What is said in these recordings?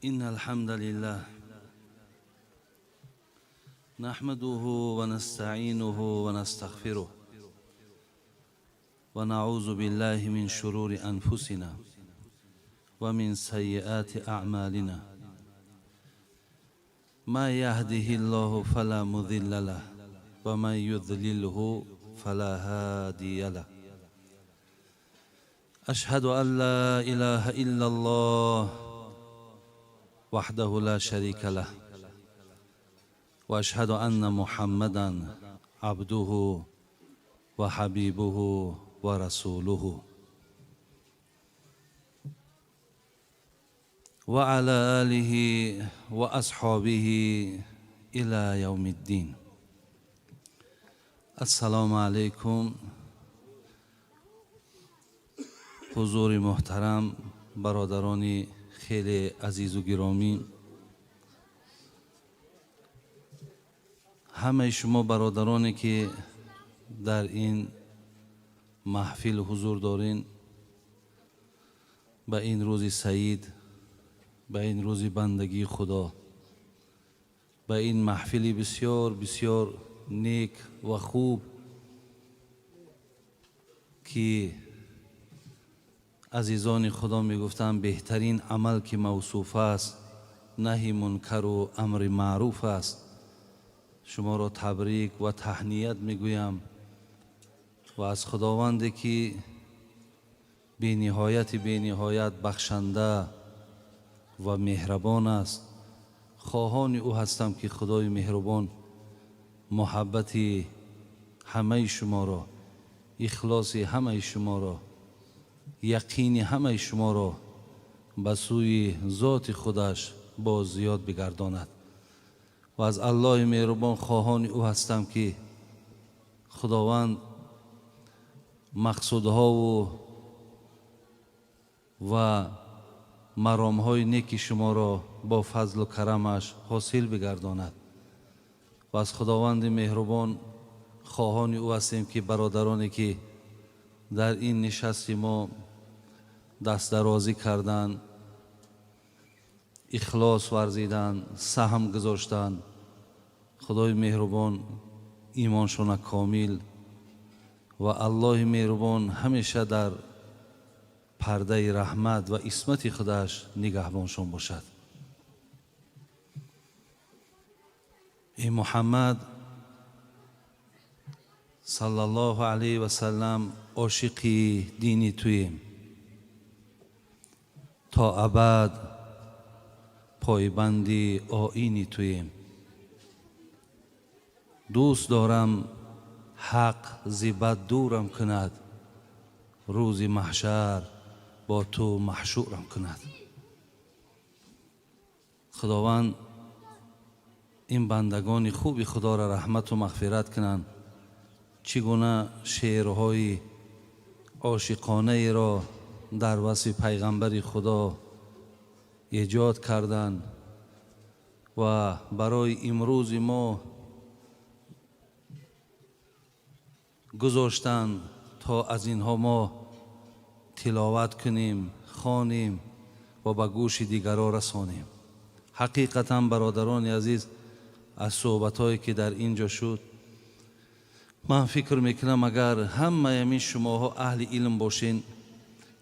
إن الحمد لله نحمده ونستعينه ونستغفره ونعوذ بالله من شرور أنفسنا ومن سيئات أعمالنا ما يهده الله فلا مضل له ومن يضلله فلا هادي له أشهد أن لا إله إلا الله وحده لا شريك له وأشهد أن محمدا عبده وحبيبه ورسوله وعلى آله وأصحابه إلى يوم الدين. السلام علیکم. حضور محترم، برادران خیلی عزیز و گرامی، همه شما برادرانی که در این محفل حضور دارین، به این روز سعید، به این روز بندگی خدا، به این محفلی بسیار بسیار نیک و خوب که عزیزان خدا میگفتن بهترین عمل که موصوف است نهی منکر و امر معروف است. شما را تبریک و تهنیت میگویم و از خداوندی که بی نهایت بخشنده و مهربان است، خواهان او هستم که خدای مهربان محبت همه شما را، اخلاص همه شما را، یقین همه شما را به سوی ذات خودش باز زیاد بگرداند. و از الله مهربان خواهان او هستم که خداوند مقصودها و مرامهای نیک شما را با فضل و کرمش حاصل بگرداند. و از خداوند مهربان خواهان او هستیم که برادرانی که در این نشست ما دست درازی کردن، اخلاص ورزیدن، سهم گذاشتن، خدای مهربان ایمانشان کامل و الله مهربان همیشه در پرده رحمت و عصمت خودش نگهبانشان باشد. ای محمد صلی الله علیه و سلم، عاشقی دینی توییم، تا ابد پایبندی آیینی توییم. دوست دارم حق ز بد دورم کند، روز محشر با تو محشورم کند. خداوند این بندگان خوبی خدا را رحمت و مغفرت کنند. چگونه شعرهای عاشقانه را در وصف پیغمبر خدا ایجاد کردند و برای امروز ما گذاشتند تا از اینها ما تلاوت کنیم، خوانیم و به گوش دیگران رسانیم. حقیقتا برادران عزیز، از صحبت‌هایی که در اینجا شد، من فکر میکنم اگر همه همین شماها اهل علم باشین،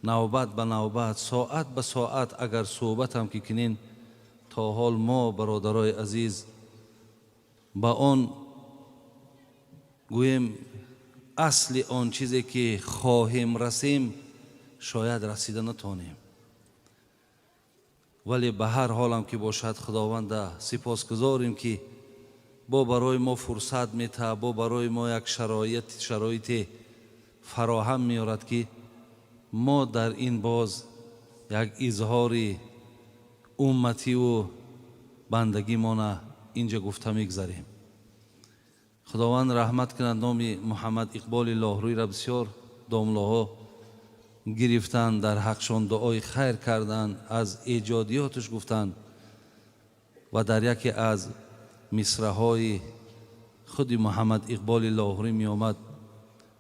نوبت به نوبت، ساعت به ساعت اگر صحبت هم که کنین، تا حال ما برادرای عزیز با آن گویم اصل آن چیزی که خواهیم رسیم شاید رسیده نتانیم. ولی به هر حال هم که باشد خداوند سپاسگزاریم که با برای ما فرصت میته، با برای ما یک شرایط فراهم میارد که ما در این باز یک اظهار امتی و بندگی ما اینجا گفته میگذاریم. خداوند رحمت کند. نام محمد اقبال لاهروی را بسیار داملاها گرفتن، در حقشان دعای خیر کردن، از ایجادیاتش گفتن و در یکی از مصرع‌های خود محمد اقبال لاهوری می آمد: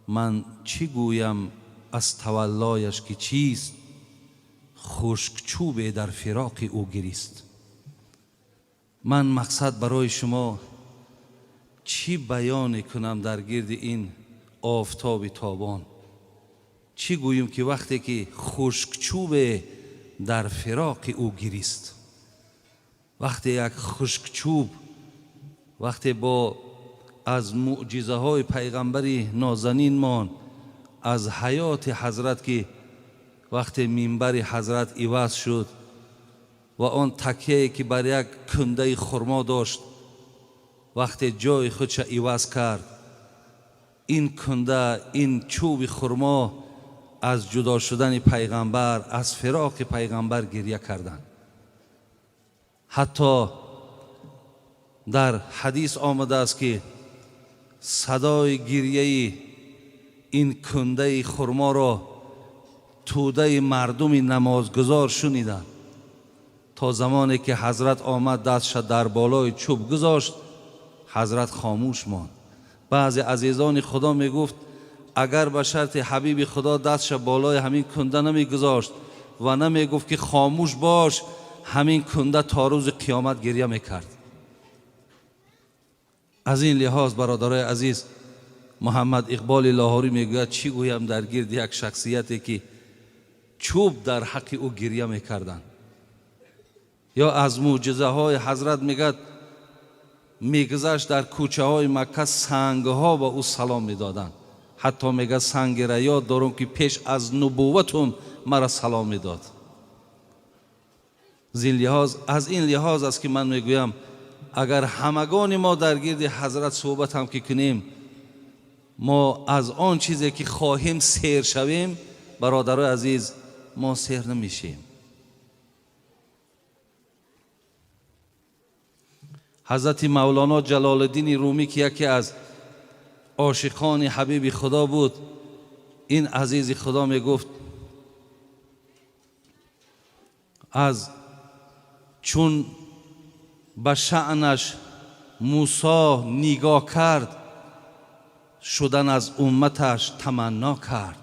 من چی گویم از تولایش که چیست، خشک چوبه در فراق او گریست. من مقصد برای شما چی بیان کنم در گرد این آفتاب تابان؟ چی گویم که وقتی که خشکچوب در فراق او گریست، وقتی یک خشکچوب وقتی با از معجزه های پیغمبری نازنین مان، از حیات حضرت که وقتی منبر حضرت عوض شد و آن تکیه که بر یک کنده خرما داشت وقتی جای خودش عوض کرد، این کنده، این چوب خرما از جدا شدن پیغمبر، از فراق پیغمبر گریه کردند. حتی در حدیث آمده است که صدای گریه این کنده خرما را توده مردم نمازگزار شنیدند تا زمانی که حضرت آمد دستش در بالای چوب گذاشت، حضرت خاموش ماند. بعضی عزیزان خدا می گفت اگر به شرط حبیب خدا دستش بالای همین کنده نمی گذاشت و نمی گفت که خاموش باش، همین کنده تا روز قیامت گریه می کرد. از این لحاظ برادرای عزیز، محمد اقبال لاهوری می گوید چی گویم در گرد یک شخصیتی که چوب در حق او گریه می کردن. یا از معجزه های حضرت میگد میگذشت در کوچه های مکه سنگ ها به او سلام میدادند. حتی میگه سنگ را یاد دارم که پیش از نبوتم مرا سلام میداد. از این لحاظ است که من میگویم اگر همگان ما در گرد حضرت صحبت هم که کنیم، ما از آن چیزی که خواهیم سیر شویم، برادرای عزیز ما سیر نمیشیم. حضرت مولانا جلال الدین رومی که یکی از عاشقان حبیب خدا بود، این عزیز خدا می گفت از چون به شأنش موسی نگاه کرد، شدن از امتش تمنا کرد.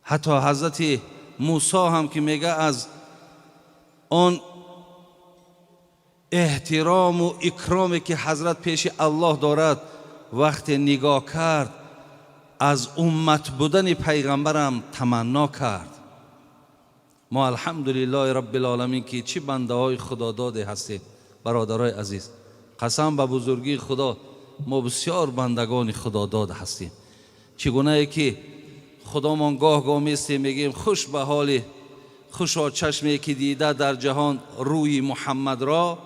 حتی حضرت موسی هم که میگه از آن احترام و اکرامی که حضرت پیش الله دارد وقتی نگاه کرد، از امت بودن پیغمبرم تمنا کرد. ما الحمدلله رب العالمین که چی بنده های خدا داده هستیم برادرای عزیز. قسم به بزرگی خدا ما بسیار بندگان خدا داده هستیم. چگونه که خدامان گاه گاه میستیم میگیم خوش به حال خوشا چشمی که دیده در جهان روی محمد را،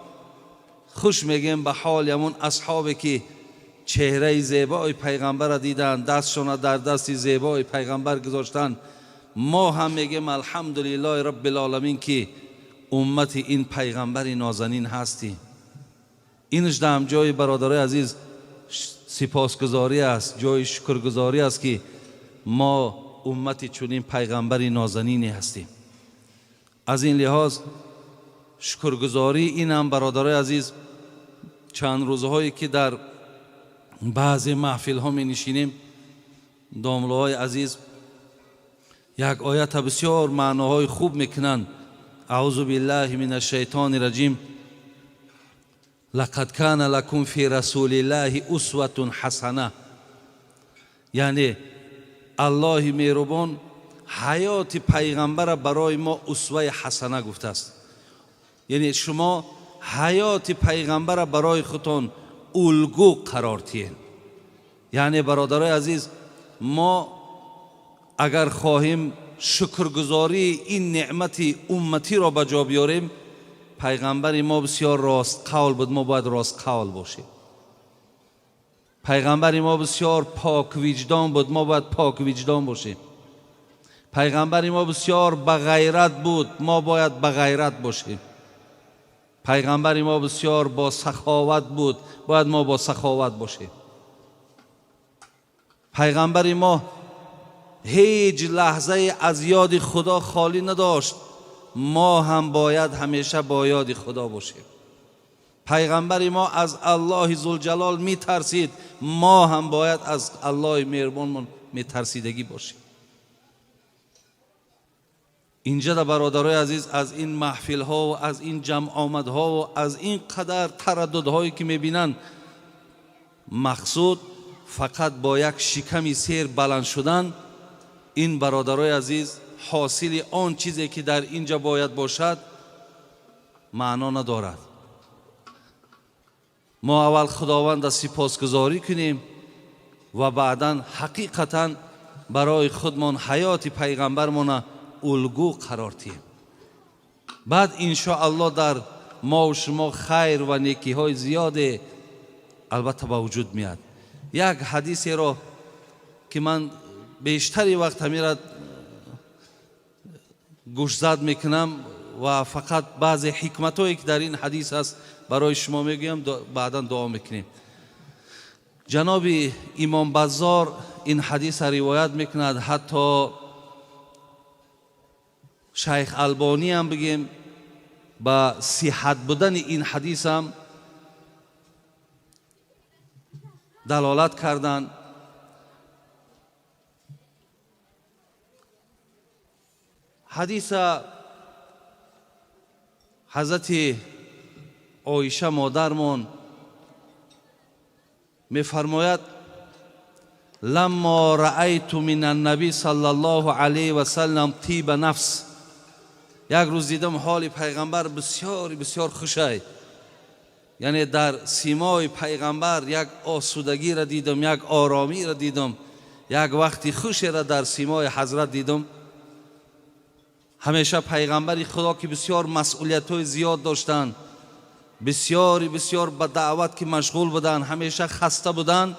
خوش میگیم به حال همون اصحابی که چهره زیبای پیغمبر را دیدن، دستشون در دست زیبای پیغمبر گذاشتن. ما هم میگیم الحمدلله رب العالمین که امت این پیغمبر نازنین هستیم. اینش دم جای برادرای عزیز سپاسگزاری است، جای شکرگزاری است که ما امت چنین پیغمبر نازنینی هستیم. از این لحاظ شکرگزاری این هم برادرای عزیز، چند روزهایی که در بعضی محفل ها می نشینیم، دامله های عزیز یک آیت بسیار معناهای خوب میکنن. اعوذ بالله من الشیطان الرجیم، لقد کان لکم فی رسول الله اسوة حسنه. یعنی الله مهربان حیات پیغمبر برای ما اسوه حسنه گفته است. یعنی شما حیات پیغمبر برای خودتان الگو قرار دهید. یعنی برادرای عزیز، ما اگر خواهیم شکرگزاری این نعمت امتی را به جا بیاریم، پیغمبر ما بسیار راست قول بود، ما باید راست قول باشیم. پیغمبر ما بسیار پاک وجدان بود، ما باید پاک وجدان باشیم. پیغمبر ما بسیار بغیرت بود، ما باید بغیرت باشیم. پیغمبر ما بسیار با سخاوت بود، باید ما با سخاوت باشیم. پیغمبر ما هیچ لحظه از یاد خدا خالی نداشت، ما هم باید همیشه با یاد خدا باشیم. پیغمبر ما از الله ذوالجلال می ترسید، ما هم باید از الله مهربان می ترسیدگی باشیم. اینجا در برادرای عزیز از این محفل ها و از این جمع آمد ها و از این قدر تردد هایی که میبینن، مقصود فقط با یک شکمی سیر بلند شدن، این برادرای عزیز حاصل آن چیزی که در اینجا باید باشد معنا ندارد. ما اول خداوند سپاسگزاری کنیم و بعدا حقیقتا برای خودمان حیات پیغمبرمان الگو قرار دهیم. بعد انشاءالله در ما و شما خیر و نیکی های زیاد البته به وجود میاد. یک حدیثی را که من بیشتری وقت همیرا گوشزد میکنم و فقط بعضی حکمت هایی که در این حدیث هست برای شما میگویم، بعدا دعا میکنیم. جناب امام بزار این حدیث روایت میکند، حتی شیخ البانی هم بگیم با صحت بودن این حدیث هم دلالت کردند. حدیث حضرت عایشه مادرمان میفرماید: لما رأیت من النبی صلی الله علیه و سلم طیب نفس، یک روز دیدم حال پیغمبر بسیار بسیار خوشه، یعنی در سیمای پیغمبر یک آسودگی را دیدم، یک آرامی را دیدم، یک وقتی خوشی را در سیمای حضرت دیدم. همیشه پیغمبری خدا که بسیار مسئولیت های زیاد داشتن، بسیاری بسیار به دعوت که مشغول بودن، همیشه خسته بودن،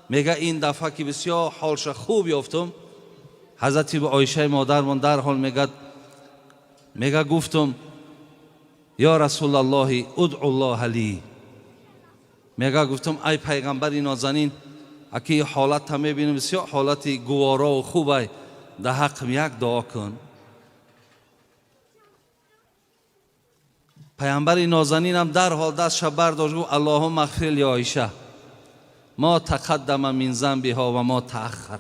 میگه این دفعه که بسیار حالش خوب یافتم. حضرت عایشه مادرمان در حال میگه گفتم یا رسول الله ادعو الله لی، میگه گفتم ای پیغمبر نازنین، اکی حالت هم میبینم بسیار حالت گوارا و خوبه، در حقم یک دعا کن. پیغمبر نازنین هم در حال دستش برداشت گفت اللهم اغفر لعایشه ما تقدم من ذنبها و ما تأخر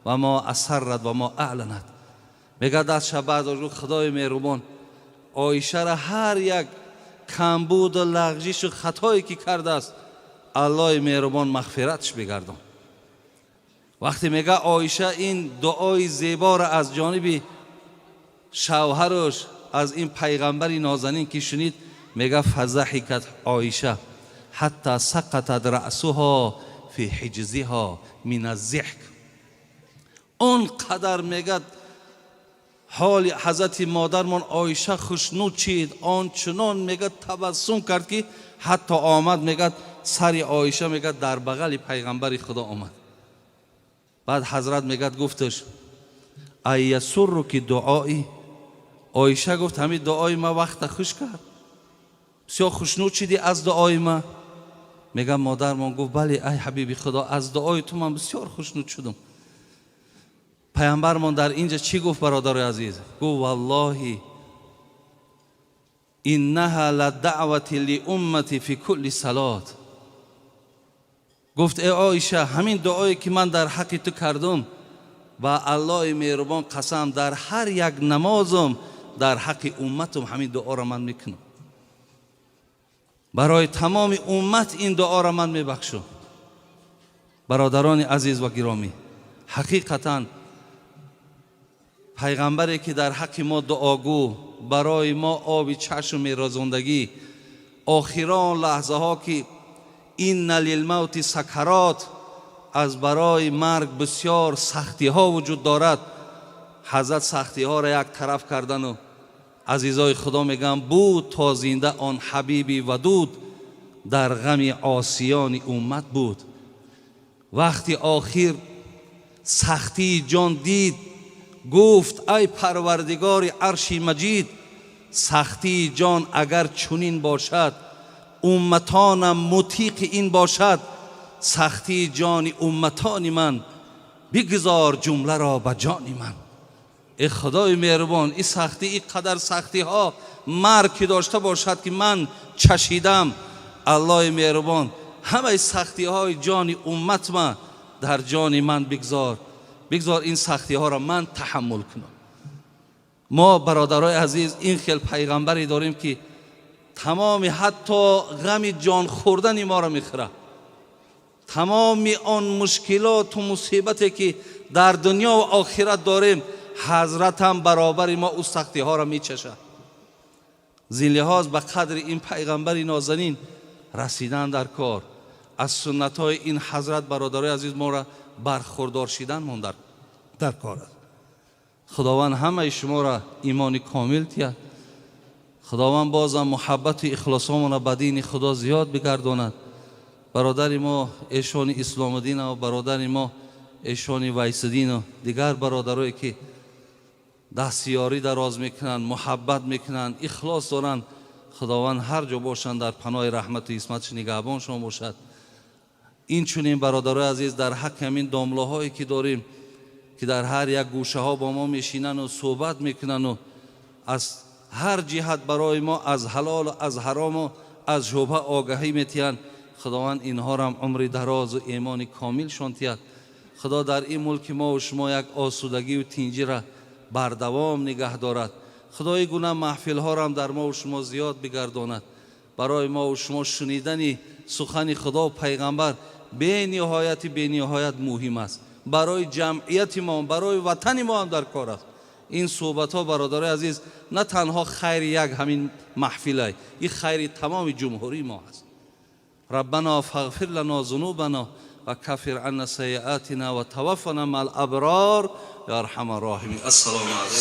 و ما اسرت و ما اعلنت. میگه دستش برداشت گفت خدای مهربان، عایشه را هر یک کمبود و لغزش و خطایی که کرده است الله مهربان مغفرتش بگردان. وقتی میگه عایشه این دعای زیبا را از جانب شوهرش، از این پیغمبر نازنین که شنید، میگه فضحکت عایشه حتی سقطت رأسها فی حجزها من الضحک. اون قدر میگه حال حضرت مادرمان عایشه خوشنود چید، آنچنان میگه تبسم کرد که حتی آمد میگه سر عایشه میگه در بغل پیغمبر خدا آمد. بعد حضرت میگه گفتش ای سرک دعایی، عایشه گفت همین دعای ما وقت خوش کرد، بسیار خوشنود چیدی از دعای ما. میگه مادرمان گفت بله ای حبیبی خدا، از دعای تو من بسیار خوشنود شدم. پیامبرمان در اینجا چی گفت برادر عزیز؟ گفت والله انها لدعوت لامتی فی کل صلات. گفت ای عایشه همین دعایی که من در حق تو کردم و الله مهربان قسم در هر یک نمازم در حق امتم همین دعا را من میکنم، برای تمام امت این دعا را من میبخشم. برادران عزیز و گرامی، حقیقتا پیغمبری که در حق ما دعاگو، برای ما آب چشم میرازندگی، آخران لحظه ها که این للموت سکرات، از برای مرگ بسیار سختی ها وجود دارد، حضرت سختی ها را یک طرف کردن و عزیزای خدا میگم بود تا زنده آن حبیبی ودود در غم عاصیان امت بود. وقتی آخر سختی جان دید گفت ای پروردگار عرش مجید، سختی جان اگر چنین باشد امتانم مطیق این باشد، سختی جان امتان من بگذار جمله را به جان من. ای خدای مهربان، این سختی، این قدر سختی ها مرگ که داشته باشد که من چشیدم، الله مهربان همه سختی های جان امت من در جان من بگذار این سختی ها را من تحمل کنم. ما برادرای عزیز این خیل پیغمبری داریم که تمام حتی غم جان خوردن ما را میخوره. تمام آن مشکلات و مصیبتی که در دنیا و آخرت داریم حضرت هم برابر ما او سختی ها را میچشه. زین لحاظ به قدر این پیغمبر نازنین رسیدن در کار، از سنت های این حضرت برادرای عزیز ما را برخوردار شدن من در کار است. خداوند همه شما را ایمان کامل تید. خداوند بازم محبت و اخلاص را به دین خدا زیاد بگرداند. برادر ما ایشان اسلام الدین و برادر ما ایشان ویسدین و دیگر برادرایی که دستیاری دراز میکنند، محبت میکنند، اخلاص دارند، خداوند هر جا باشند در پناه رحمت و عصمتش نگهبانشان باشد. این چنین برادرای عزیز در حق همین دامله هایی که داریم که در هر یک گوشه ها با ما میشینن و صحبت میکنن و از هر جهت برای ما از حلال و از حرام و از شبهه آگاهی میتین، خداوند اینها را هم عمر دراز و ایمان کامل شانتید. خدا در این ملک ما و شما یک آسودگی و تینجی را بردوام نگه دارد. خدای گونه محفل ها را هم در ما و شما زیاد بگرداند. برای ما و شما شنیدن سخن خدا و پیغمبر به نهایت مهم است. برای جمعیت ما، برای وطن ما هم در کار است. این صحبت ها برادرای عزیز نه تنها خیر یک همین محفل است، این خیر تمام جمهوری ما است. ربنا فاغفر لنا ذنوبنا و کفر عنا سیئاتنا و توفنا مع الابرار یا ارحم الراحمین. السلام علیکم.